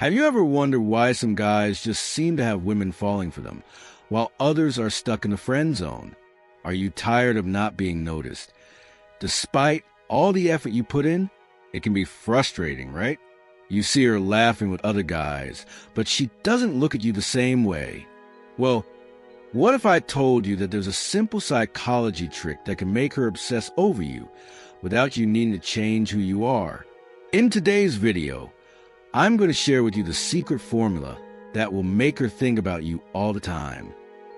Have you ever wondered why some guys just seem to have women falling for them, while others are stuck in the friend zone? Are you tired of not being noticed? Despite all the effort you put in, it can be frustrating, right? You see her laughing with other guys, but she doesn't look at you the same way. Well, what if I told you that there's a simple psychology trick that can make her obsess over you without you needing to change who you are? In today's video, I'm going to share with you the secret formula that will make her think about you all the time.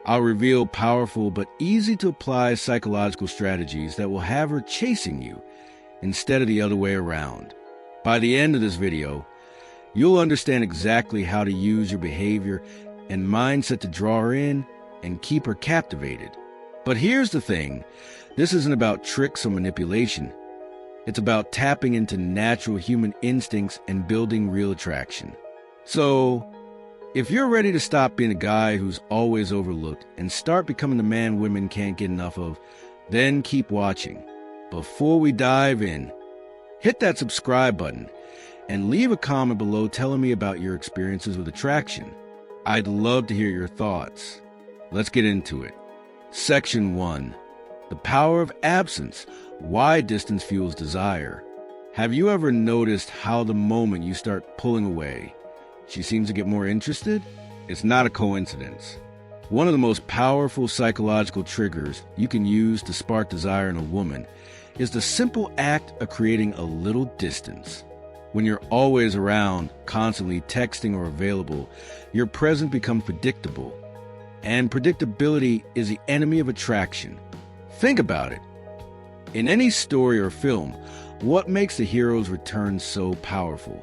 I'll reveal powerful but easy to apply psychological strategies that will have her chasing you instead of the other way around. By the end of this video, you'll understand exactly how to use your behavior and mindset to draw her in and keep her captivated. But here's the thing, this isn't about tricks or manipulation. It's about tapping into natural human instincts and building real attraction. So, if you're ready to stop being a guy who's always overlooked and start becoming the man women can't get enough of, then keep watching. Before we dive in, hit that subscribe button and leave a comment below telling me about your experiences with attraction. I'd love to hear your thoughts. Let's get into it. Section 1. The power of absence. Why distance fuels desire. Have you ever noticed how the moment you start pulling away, she seems to get more interested? It's not a coincidence. One of the most powerful psychological triggers you can use to spark desire in a woman is the simple act of creating a little distance. When you're always around, constantly texting or available, your presence becomes predictable. And predictability is the enemy of attraction. Think about it. In any story or film, what makes the hero's return so powerful?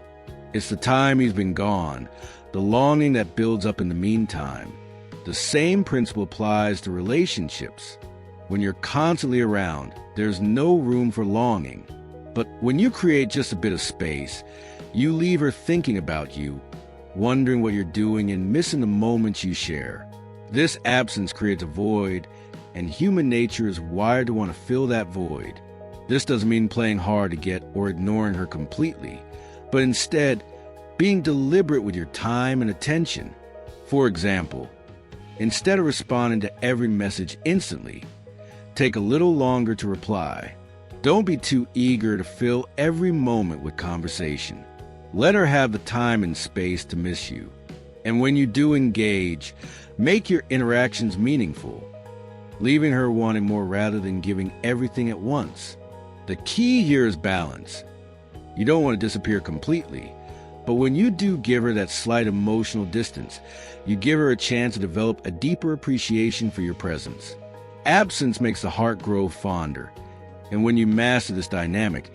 It's the time he's been gone, the longing that builds up in the meantime. The same principle applies to relationships. When you're constantly around, there's no room for longing. But when you create just a bit of space, you leave her thinking about you, wondering what you're doing and missing the moments you share. This absence creates a void, and human nature is wired to want to fill that void. This doesn't mean playing hard to get or ignoring her completely, but instead being deliberate with your time and attention. For example, instead of responding to every message instantly, take a little longer to reply. Don't be too eager to fill every moment with conversation. Let her have the time and space to miss you. And when you do engage, make your interactions meaningful, leaving her wanting more rather than giving everything at once. The key here is balance. You don't want to disappear completely, but when you do give her that slight emotional distance, you give her a chance to develop a deeper appreciation for your presence. Absence makes the heart grow fonder, and when you master this dynamic,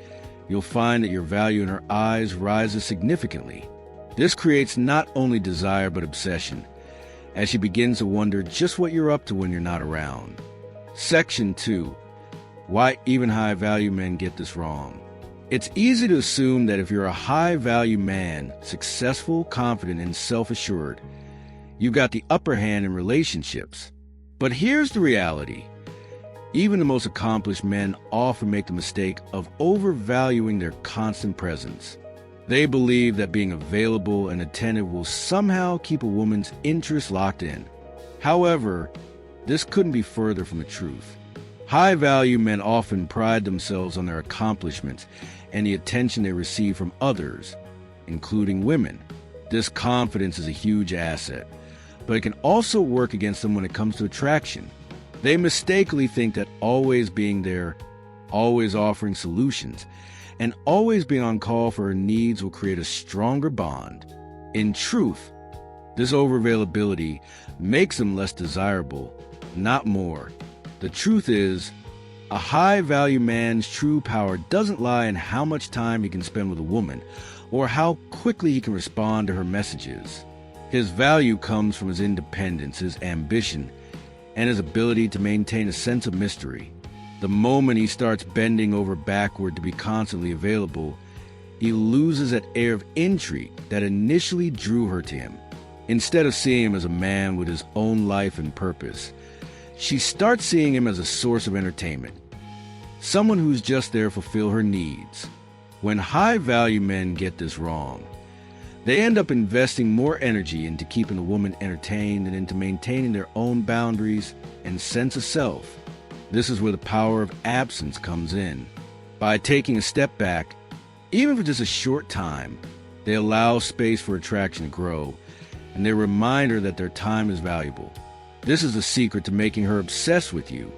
you'll find that your value in her eyes rises significantly. This creates not only desire but obsession, as she begins to wonder just what you're up to when you're not around. Section 2. Why even high-value men get this wrong. It's easy to assume that if you're a high-value man, successful, confident, and self-assured, you've got the upper hand in relationships. But here's the reality. Even the most accomplished men often make the mistake of overvaluing their constant presence. They believe that being available and attentive will somehow keep a woman's interest locked in. However, this couldn't be further from the truth. High-value men often pride themselves on their accomplishments and the attention they receive from others, including women. This confidence is a huge asset, but it can also work against them when it comes to attraction. They mistakenly think that always being there, always offering solutions, and always being on call for her needs will create a stronger bond. In truth, this overavailability makes them less desirable, not more. The truth is, a high-value man's true power doesn't lie in how much time he can spend with a woman or how quickly he can respond to her messages. His value comes from his independence, his ambition, and his ability to maintain a sense of mystery. The moment he starts bending over backward to be constantly available, he loses that air of intrigue that initially drew her to him. Instead of seeing him as a man with his own life and purpose, she starts seeing him as a source of entertainment, someone who's just there to fulfill her needs. When high-value men get this wrong, They end up investing more energy into keeping the woman entertained and into maintaining their own boundaries and sense of self. This is where the power of absence comes in. By taking a step back, even for just a short time, they allow space for attraction to grow, and they remind her that their time is valuable. This is the secret to making her obsessed with you,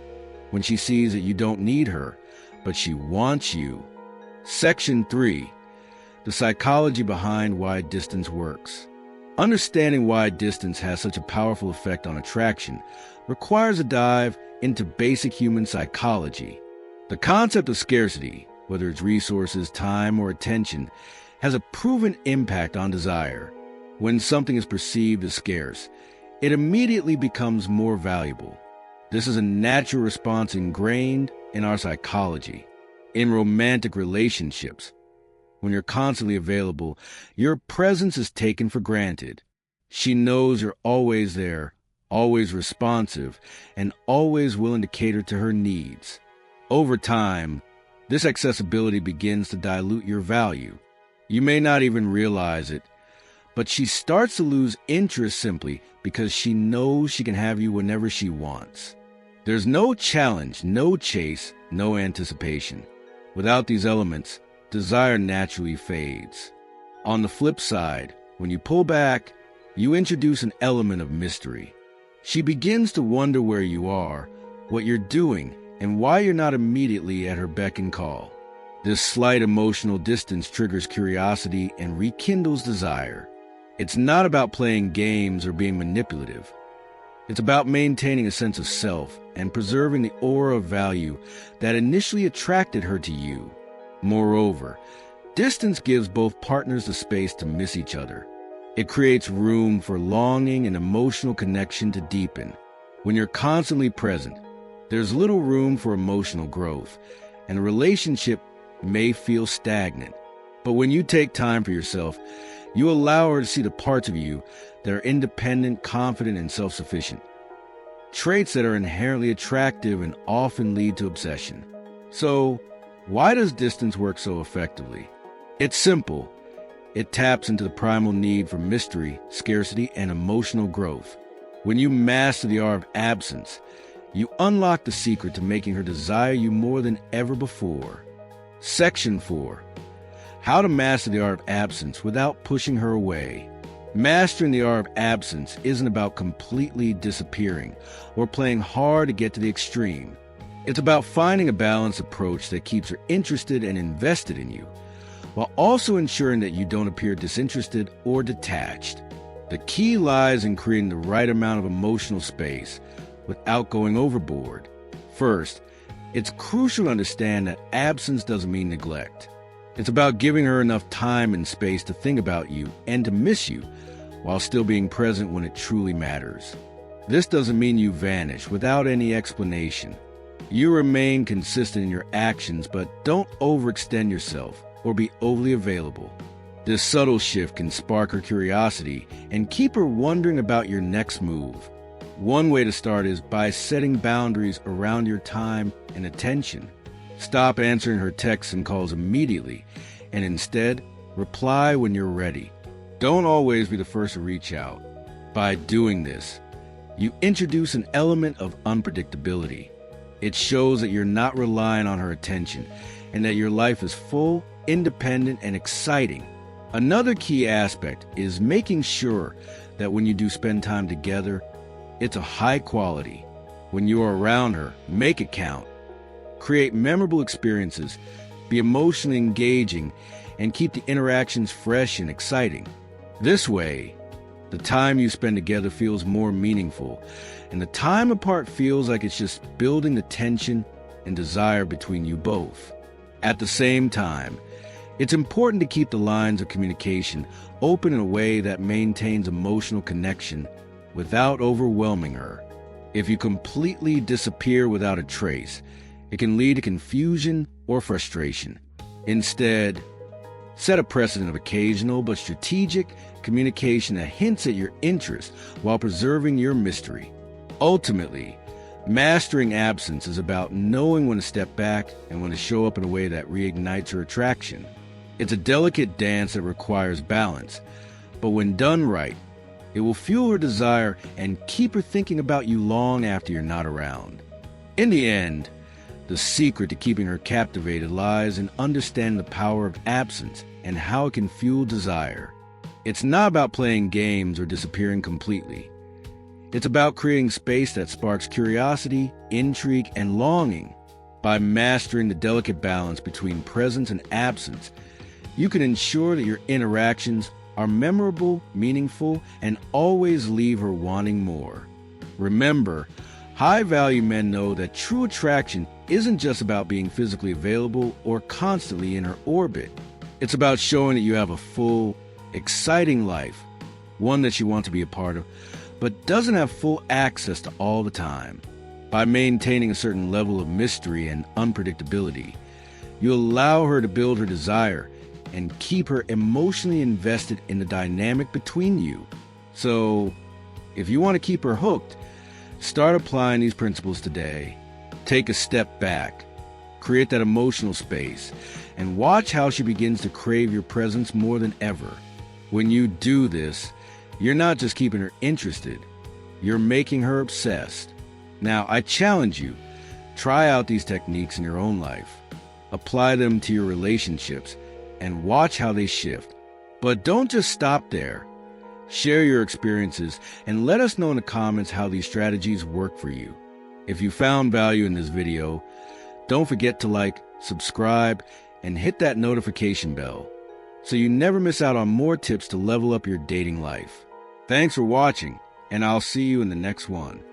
when she sees that you don't need her, but she wants you. Section 3. The psychology behind why distance works. Understanding why distance has such a powerful effect on attraction requires a dive into basic human psychology. The concept of scarcity, whether it's resources, time, or attention, has a proven impact on desire. When something is perceived as scarce, it immediately becomes more valuable. This is a natural response ingrained in our psychology. In romantic relationships, when you're constantly available, your presence is taken for granted. She knows you're always there, always responsive, and always willing to cater to her needs. Over time, this accessibility begins to dilute your value. You may not even realize it, but she starts to lose interest simply because she knows she can have you whenever she wants. There's no challenge, no chase, no anticipation. Without these elements, desire naturally fades. On the flip side, when you pull back, you introduce an element of mystery. She begins to wonder where you are, what you're doing, and why you're not immediately at her beck and call. This slight emotional distance triggers curiosity and rekindles desire. It's not about playing games or being manipulative. It's about maintaining a sense of self and preserving the aura of value that initially attracted her to you. Moreover, distance gives both partners the space to miss each other. It creates room for longing and emotional connection to deepen. When you're constantly present, there's little room for emotional growth, and a relationship may feel stagnant. But when you take time for yourself, you allow her to see the parts of you that are independent, confident, and self-sufficient. Traits that are inherently attractive and often lead to obsession. So, why does distance work so effectively? It's simple. It taps into the primal need for mystery, scarcity, and emotional growth. When you master the art of absence, you unlock the secret to making her desire you more than ever before. Section 4. How to master the art of absence without pushing her away. Mastering the art of absence isn't about completely disappearing or playing hard to get to the extreme. It's about finding a balanced approach that keeps her interested and invested in you, while also ensuring that you don't appear disinterested or detached. The key lies in creating the right amount of emotional space without going overboard. First, it's crucial to understand that absence doesn't mean neglect. It's about giving her enough time and space to think about you and to miss you, while still being present when it truly matters. This doesn't mean you vanish without any explanation. You remain consistent in your actions, but don't overextend yourself or be overly available. This subtle shift can spark her curiosity and keep her wondering about your next move. One way to start is by setting boundaries around your time and attention. Stop answering her texts and calls immediately, and instead, reply when you're ready. Don't always be the first to reach out. By doing this, you introduce an element of unpredictability. It shows that you're not relying on her attention and that your life is full, independent, and exciting. Another key aspect is making sure that when you do spend time together, it's a high quality. When you are around her, make it count. Create memorable experiences, be emotionally engaging, and keep the interactions fresh and exciting. This way, the time you spend together feels more meaningful, and the time apart feels like it's just building the tension and desire between you both. At the same time, it's important to keep the lines of communication open in a way that maintains emotional connection without overwhelming her. If you completely disappear without a trace, it can lead to confusion or frustration. Instead, set a precedent of occasional but strategic communication that hints at your interest while preserving your mystery. Ultimately, mastering absence is about knowing when to step back and when to show up in a way that reignites her attraction. It's a delicate dance that requires balance, But when done right, it will fuel her desire and keep her thinking about you long after you're not around. In the end, the secret to keeping her captivated lies in understanding the power of absence and how it can fuel desire. It's not about playing games or disappearing completely. It's about creating space that sparks curiosity, intrigue, and longing. By mastering the delicate balance between presence and absence, you can ensure that your interactions are memorable, meaningful, and always leave her wanting more. Remember, high-value men know that true attraction isn't just about being physically available or constantly in her orbit. It's about showing that you have a full, exciting life, one that she wants to be a part of, but doesn't have full access to all the time. By maintaining a certain level of mystery and unpredictability, you allow her to build her desire and keep her emotionally invested in the dynamic between you. So, if you want to keep her hooked, start applying these principles today. Take a step back, create that emotional space, and watch how she begins to crave your presence more than ever. When you do this, you're not just keeping her interested, you're making her obsessed. Now, I challenge you, try out these techniques in your own life. Apply them to your relationships and watch how they shift. But don't just stop there. Share your experiences and let us know in the comments how these strategies work for you. If you found value in this video, don't forget to like, subscribe, and hit that notification bell so you never miss out on more tips to level up your dating life. Thanks for watching, and I'll see you in the next one.